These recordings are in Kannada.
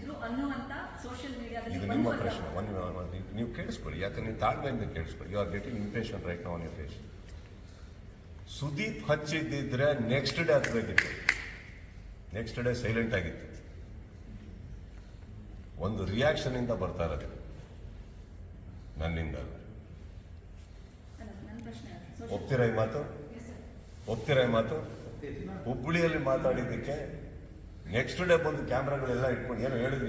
ಇದ್ರು ಅನ್ನುವಂತ ಸೋಷಿಯಲ್ ಮೀಡಿಯಾದಲ್ಲಿ ಇದು ನಿಮ್ಮ ಪ್ರಶ್ನೆ. ನೀವು ಕೇಳಿಸ್ಕೊಳ್ಳಿ, ಯಾಕಂದ್ರೆ ನೀವು ತಾಳ್ಮೆಯಿಂದ ಕೇಳಿಸ್ಕೊಳ್ಳಿ. You are getting impression right now on your face. Sudeep ಹಚ್ಚಿದ್ದಿದ್ರೆ ನೆಕ್ಸ್ಟ್ ಡೇ ಹತ್ತಬೇಕಿತ್ತು. ನೆಕ್ಸ್ಟ್ ಡೇ ಸೈಲೆಂಟ್ ಆಗಿತ್ತು. ಒಂದು ರಿಯಾಕ್ಷನ್ ಇಂದ ಬರ್ತಾ ಇರೋದು ನನ್ನಿಂದ. ಒಪ್ತೀರಾ ಈ ಮಾತು? ಒಪ್ತೀರಾ ಈ ಮಾತು? ಹುಬ್ಬಳ್ಳಿಯಲ್ಲಿ ಮಾತಾಡಿದ್ದಕ್ಕೆ ನೆಕ್ಸ್ಟ್ ಡೇ ಬಂದು ಕ್ಯಾಮ್ರಾಗಳೆಲ್ಲ ಇಟ್ಕೊಂಡು ಏನೋ ಹೇಳಿದ್ರು.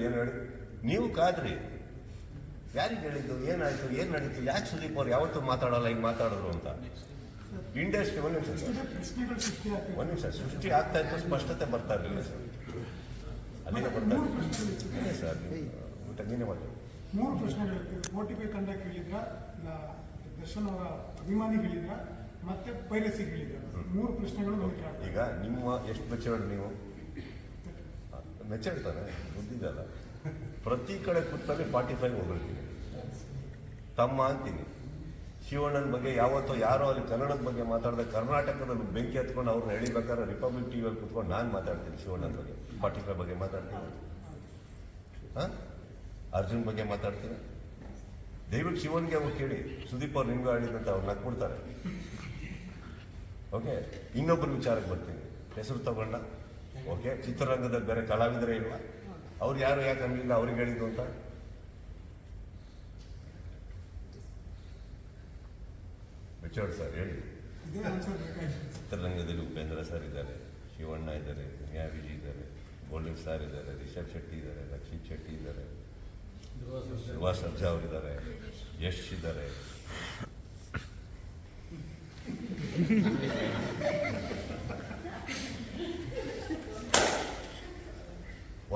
ನೀವು ಕಾದ್ರಿ. ಯಾರಿಗೆ ಹೇಳಿದ್ದು? ಏನಾಯ್ತು? ಏನ್ ನಡೀತು? ಯಾಕೆ ಸುದೀಪ್ ಅವ್ರು ಯಾವತ್ತೂ ಮಾತಾಡಲ್ಲ, ಹಿಂಗೆ ಮಾತಾಡಿದ್ರು ಅಂತ. ಇಂಡಸ್ಟ್ರಿ ಒಂದು ನಿಮಿಷ ಸೃಷ್ಟಿ ಆಗ್ತಾ ಇತ್ತು, ಸ್ಪಷ್ಟತೆ ಬರ್ತಾ ಇರಲಿಲ್ಲ ಸರ್. ಅಲ್ಲಿಗೆ ಬರ್ತಾ ಇಲ್ಲ ಸರ್. ಊಟ ನೀನೇ ಮಾಡಿ. 3 ಪ್ರಶ್ನೆಗಳಿರ್ತವೆ. ಓಟಿಪಿ ತಂಡ ಕೇಳಿದ್ರ, ದರ್ಶನ್ ಅವರ ಅಭಿಮಾನಿ ಹೇಳಿದ್ರ, ಮತ್ತೆ ಪೈರಸಿ ಹೇಳಿದ್ರ. 3 ಪ್ರಶ್ನೆಗಳು ನಮಗೆ. ಈಗ ನಿಮ್ಮ ಎಷ್ಟು ಮೆಚ್ಚೋಡ್ ನೀವು ಮೆಚ್ಚಿಡ್ತಾನೆ ಬುದ್ಧಿದಲ್ಲ. ಪ್ರತಿ ಕಡೆ ಕೂತಲ್ಲಿ 45 ಹೋಗ್ಬಿಡ್ತೀನಿ. ತಮ್ಮ ಅಂತೀನಿ. ಶಿವಣ್ಣನ ಬಗ್ಗೆ ಯಾವತ್ತೋ ಯಾರೋ ಅಲ್ಲಿ ಕನ್ನಡದ ಬಗ್ಗೆ ಮಾತಾಡಿದ ಕರ್ನಾಟಕದಲ್ಲಿ ಬೆಂಕಿ ಹತ್ಕೊಂಡು ಅವ್ರನ್ನ ಎಳಿಬೇಕಾದ್ರೆ ರಿಪಬ್ಲಿಕ್ ಟಿವಿಯಲ್ಲಿ ಕೂತ್ಕೊಂಡು ನಾನು ಮಾತಾಡ್ತೀನಿ. ಶಿವಣ್ಣನ ಬಗ್ಗೆ 45 ಬಗ್ಗೆ ಮಾತಾಡ್ತೀನಿ. ಅರ್ಜುನ್ ಬಗ್ಗೆ ಮಾತಾಡ್ತೀನಿ. ದಯವಿಟ್ಟು ಶಿವನ್ಗೆ ಅವ್ರು ಕೇಳಿ, ಸುದೀಪ್ ಅವ್ರು ನಿಮ್ಗೆ ಆಡಿದಂತ ಅವ್ರು ನಕ್ಬಿಡ್ತಾರೆ. ಓಕೆ, ಇನ್ನೊಬ್ಬರ ವಿಚಾರಕ್ಕೆ ಬರ್ತೀನಿ. ಹೆಸರು ತಗೊಂಡ ಓಕೆ, ಚಿತ್ರರಂಗದಲ್ಲಿ ಬೇರೆ ಕಲಾವಿದರೇ ಇಲ್ವಾ? ಅವ್ರು ಯಾರು ಯಾಕೆ ಅನ್ನಲಿಲ್ಲ ಅವ್ರಿಗೆ ಹೇಳಿದ್ದು ಅಂತ? ಮೆಚೋರ್ಡ್ ಸರ್ ಹೇಳಿ. ಚಿತ್ರರಂಗದಲ್ಲಿ ಉಪೇಂದ್ರ ಸರ್ ಇದ್ದಾರೆ, ಶಿವಣ್ಣ ಇದ್ದಾರೆ, ನ್ಯಾ ವಿಜಯ್ ಇದ್ದಾರೆ, ಗೋಲ್ಡನ್ ಸ್ಟಾರ್ ಇದ್ದಾರೆ, ರಿಷಬ್ ಶೆಟ್ಟಿ ಇದ್ದಾರೆ, ರಕ್ಷಿತ್ ಶೆಟ್ಟಿ ಇದ್ದಾರೆ, ಧ್ರುವ ಸರ್ಜಾ ಅವರಿದ್ದಾರೆ, ಯಶ್ ಇದ್ದಾರೆ.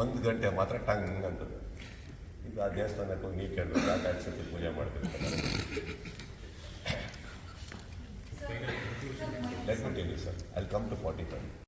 ಒಂದು ಗಂಟೆ ಮಾತ್ರ ಟಂಗ್ ಅಂತದ್ದು. ಈಗ ಆ ದೇವಸ್ಥಾನಕ್ಕೆ ಹೋಗಿ ನೀವು ಕೇಳಬೇಕು, ಆ ಸತಿ ಪೂಜೆ ಮಾಡ್ತಿರ್ತಾರೆ. Let me tell you, sir, I'll come to 45.